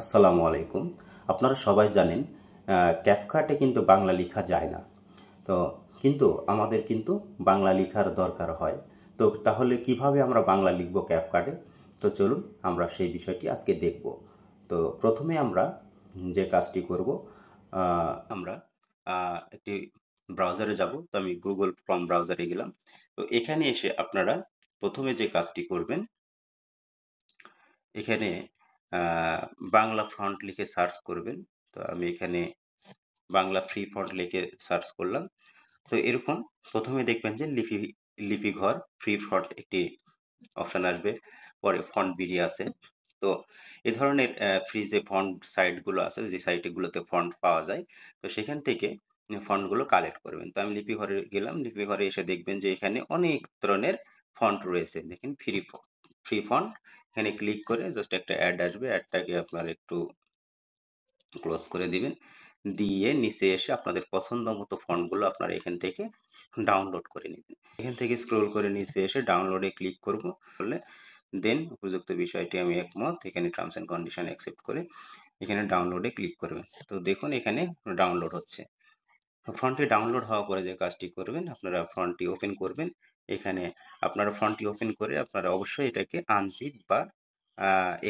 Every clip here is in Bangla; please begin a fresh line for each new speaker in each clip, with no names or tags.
আসসালামু আলাইকুম। আপনারা সবাই জানেন ক্যাপকাটে কিন্তু বাংলা লেখা যায় না। তো কিন্তু আমাদের কিন্তু বাংলা লেখার দরকার হয়। তো তাহলে কিভাবে আমরা বাংলা লিখব ক্যাপকাটে? তো চলুন আমরা সেই বিষয়টি আজকে দেখব। তো প্রথমে আমরা যে কাজটি করব, আমরা একটি ব্রাউজারে যাব। তো আমি গুগল ক্রোম ব্রাউজারে গেলাম। তো এখানে এসে আপনারা প্রথমে যে কাজটি করবেন, এখানে আহ, বাংলা ফন্ট লিখে সার্চ করবেন। তো আমি এখানে বাংলা ফ্রি ফন্ট লিখে সার্চ করলাম। তো এরকম প্রথমে দেখবেন যে লিপি ঘর ফ্রি ফন্ট একটি অপশন আসবে, পরে ফন্ট বিডি আছে। তো এ ধরনের ফ্রি যে ফন্ট সাইটগুলো আছে, যে সাইটগুলোতে ফন্ট পাওয়া যায়, তো সেখান থেকে ফন্টগুলো কালেক্ট করবেন। তো আমি লিপি ঘরে গেলাম, লিপি ঘরে এসে দেখবেন যে এখানে অনেক ধরনের ফন্ট রয়েছে। দেখেন ফ্রি ফন্ট, এখানে ক্লিক করে জাস্ট একটা অ্যাড আসবে, অ্যাডটাকে আপনার একটু ক্লোজ করে দিবেন। দিয়ে নিচে এসে আপনাদের পছন্দ মতো ফন্টগুলো আপনারা এখান থেকে ডাউনলোড করে নেবেন। এখান থেকে স্ক্রল করে নিচে এসে ডাউনলোডে ক্লিক করব, করলে দেন উপযুক্ত বিষয়টি আমি একমত, এখানে টার্মস এন্ড কন্ডিশন অ্যাকসেপ্ট করে এখানে ডাউনলোডে ক্লিক করবেন। তো দেখুন এখানে ডাউনলোড হচ্ছে। ফন্টটি ডাউনলোড হওয়ার পরে যে কাজটি করবেন, আপনারা ফন্টটি ওপেন করবেন। এখানে আপনারা ফন্টটি ওপেন করে আপনারা অবশ্যই এটাকে আনজিপ বা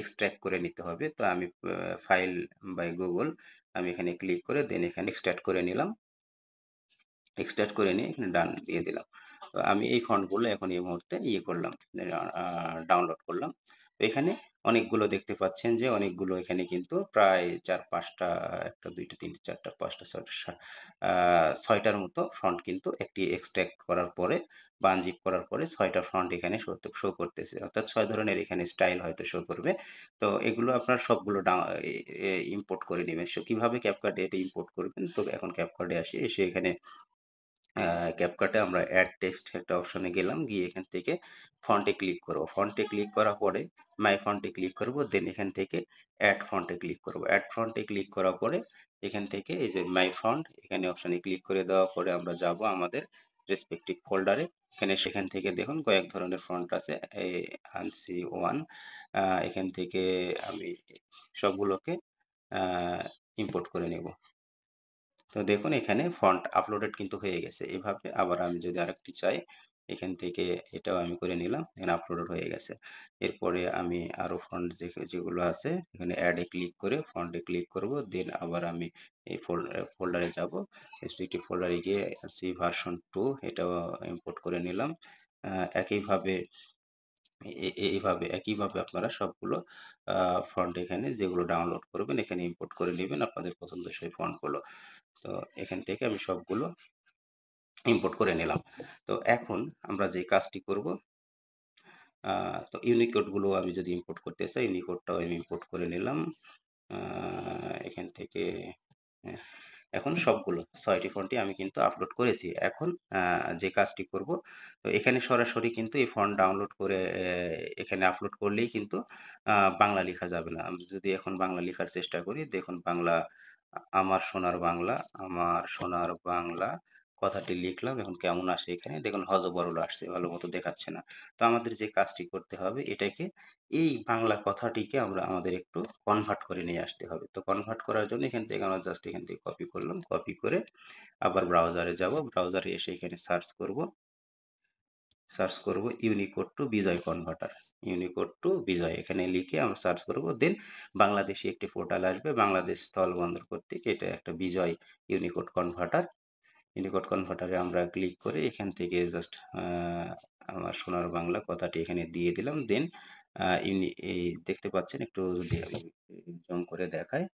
এক্সট্র্যাক্ট করে নিতে হবে। তো আমি ফাইল বাই গুগল, আমি এখানে ক্লিক করে দেন এখানে এক্সট্র্যাক্ট করে নিলাম। এক্সট্রাক্ট করে নিয়ে এখানে ডান দিয়ে দিলাম। তো আমি এই ফন্টগুলো এখন এই মুহূর্তে করলাম, ডাউনলোড করলাম। তো এখানে অনেকগুলো দেখতে পাচ্ছেন যে অনেকগুলো এখানে কিন্তু প্রায় ৪-৫টা, ১টা ২টা ৩টে ৪টা ৫টা ৬টা ৬টার মতো ফন্ট কিন্তু একটি এক্সট্রাক্ট করার পরে বা আনজিপ করার পরে ৬টা ফন্ট এখানে শো করতেছে। অর্থাৎ ৬ ধরনের এখানে স্টাইল হয়তো শো করবে। তো এগুলো আপনার সবগুলো ইম্পোর্ট করে নেবেন। কিভাবে ক্যাপকাটে এটা ইম্পোর্ট করবেন? তো এখন ক্যাপকাটে আসি, এসে এখানে ক্যাপকাটে আমরা অ্যাড টেক্সট একটা অপশনে গেলাম, গিয়ে এখান থেকে ফন্টে ক্লিক করব। ফন্টে ক্লিক করার পরে মাই ফন্টে ক্লিক করব, দেন এখান থেকে অ্যাড ফন্টে ক্লিক করব। অ্যাড ফন্টে ক্লিক করার পরে এখান থেকে এই যে মাই ফন্ট এখানে অপশনে ক্লিক করে দেওয়ার পরে আমরা যাব আমাদের রেসপেক্টিভ ফোল্ডারে। এখানে সেখান থেকে দেখুন কয়েক ধরনের ফন্ট আছে, এই আনসি ওয়ান, এখান থেকে আমি সবগুলোকে ইম্পোর্ট করে নেব। তো দেখুন এখানে ফন্ট আপলোডেড কিন্তু হয়ে গেছে। এভাবে আবার আমি যদি আরেকটি চাই, এখান থেকে এটাও আমি করে নিলাম, এখানে আপলোডেড হয়ে গেছে। এরপরে আমি আরো ফন্ট যেগুলো আছে এখানে অ্যাডে ক্লিক করে ফন্টে ক্লিক করব, দেন আবার আমি এই ফোল্ডারে যাব। রেসপেক্টিভ ফোল্ডারে গিয়ে সি ভার্সন 2 এটাও ইম্পোর্ট করে নিলাম। একইভাবে এইভাবে একইভাবে আপনারা সবগুলো ফন্ট এখানে যেগুলো ডাউনলোড করবেন এখানে ইম্পোর্ট করে নেবেন আপনাদের পছন্দসই ফন্টগুলো। তো এখান থেকে আমি সবগুলো ইম্পোর্ট করে নিলাম। তো এখন আমরা যে কাজটি করব, তো ইউনিকোড গুলো আমি যদি ইম্পোর্ট করতে চাই, ইউনিকোডটাও আমি ইম্পোর্ট করে নিলাম। এখান থেকে হ্যাঁ, এখন সবগুলো ৬টি ফন্টই আমি কিন্তু আপলোড করেছি। এখন যে কাজটি করব, তো এখানে সরাসরি কিন্তু এই ফন্ট ডাউনলোড করে এখানে আপলোড করলেই কিন্তু বাংলা লেখা যাবে না। আমি যদি এখন বাংলা লেখার চেষ্টা করি, দেখুন বাংলা, আমার সোনার বাংলা, আমার সোনার বাংলা কথাটি লিখলাম। এখন কেমন আসে এখানে দেখুন, হযবরল আসছে, ভালো মতো দেখাচ্ছে না। তো আমাদের যে কাজটি করতে হবে, এটাকে এই বাংলা কথাটিকে আমাদের একটু কনভার্ট করে নিয়ে আসতে হবে। তো কনভার্ট করার জন্য এখান থেকে আমরা জাস্ট এখান থেকে কপি করলাম। কপি করে আবার ব্রাউজারে যাব। ব্রাউজারে এসে এখানে সার্চ করব Unicode to Bijoy converter. Unicode to Bijoy এখানে লিখে আমরা সার্চ করব। দেন বাংলাদেশী একটি পোর্টাল আসবে, বাংলাদেশ স্থলবন্দর কর্তৃক, এটা একটা বিজয় ইউনিকোড কনভার্টার। ইউনিকোড কনভার্টারে আমরা ক্লিক করে এখান থেকে জাস্ট আমার সোনার বাংলা কথাটি এখানে দিয়ে দিলাম। দেন এই দেখতে পাচ্ছেন, একটু যদি আমি জুম করে দেখাই,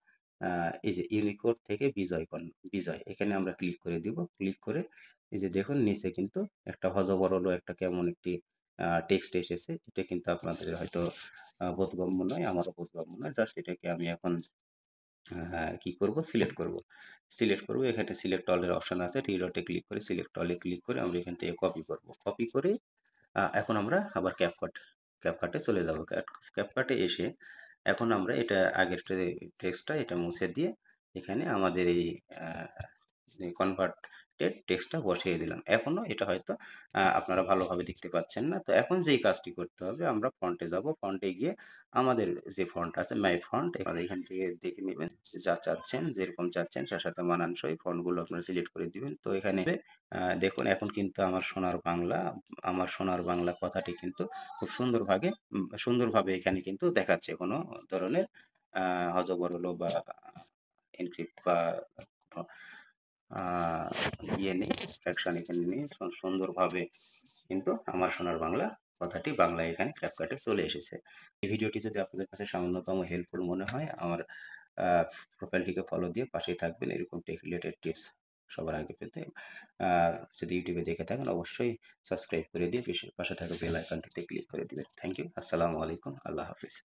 এই যে ইউনিকোড থেকে বিজয় এখানে আমরা ক্লিক করে দিব। ক্লিক করে এই যে দেখুন নিচে কিন্তু একটা হযবরল একটা কেমন একটি টেক্সট এসেছে। এটা কিন্তু আপনাদের হয়তো বোধগম্য নয়, আমারও বোধগম্য নয়। জাস্ট এটাকে আমি এখন কি করব, সিলেক্ট করব। সিলেক্ট করব, এখানে সিলেক্ট অল এর অপশন আছে, থ্রি ডটে ক্লিক করে সিলেক্ট অল এ ক্লিক করে আমরা এখান থেকে কপি করব। কপি করে এখন আমরা আবার ক্যাপকাটে চলে যাব। ক্যাপকাটে এসে এখন আমরা এটা আগের টেক্সটটা এটা মুছে দিয়ে এখানে আমাদের এই কনভার্ট টেক্সটটা বসিয়ে দিলাম। এখনো এটা হয়তো আপনারা ভালোভাবে দেখতে পাচ্ছেন না। তো এখন যেই কাজটি করতে হবে আমরা ফন্টে যাব। ফন্টে গিয়ে আমাদের যে ফন্ট আছে মাই ফন্ট আপনারা এখান থেকে দেখে নিবেন যা চাচ্ছেন, যেরকম চাচ্ছেন তার সাথে মানানসই ফন্টগুলো আপনারা সিলেক্ট করে দিবেন। তো এখানে দেখুন এখন কিন্তু আমার সোনার বাংলা কথাটি কিন্তু খুব সুন্দরভাবে এখানে কিন্তু দেখাচ্ছে। কোনো ধরনের আ হযবরল বা এনক্রিপ্ট বা কোনো আ ইয়ে নেই, ফ্র্যাকশন এখানে নেই। সুন্দরভাবে কিন্তু আমার সোনার বাংলা কথাটি বাংলায় এখানে CapCut এ চলে এসেছে। এই ভিডিওটি যদি আপনাদের কাছে সামান্যতম হেল্পফুল মনে হয় আমার আ প্রোফাইলটিকে ফলো দিয়ে পাশেই থাকবেন এরকম টেক রিলেটেড টিপস সবার আগে পেতে। আর যদি YouTube এ দেখে থাকেন অবশ্যই সাবস্ক্রাইব করে দিয়ে পাশে থাকা বেল আইকনটিতে ক্লিক করে দিবেন। Thank you. আসসালামু আলাইকুম। আল্লাহ হাফেজ।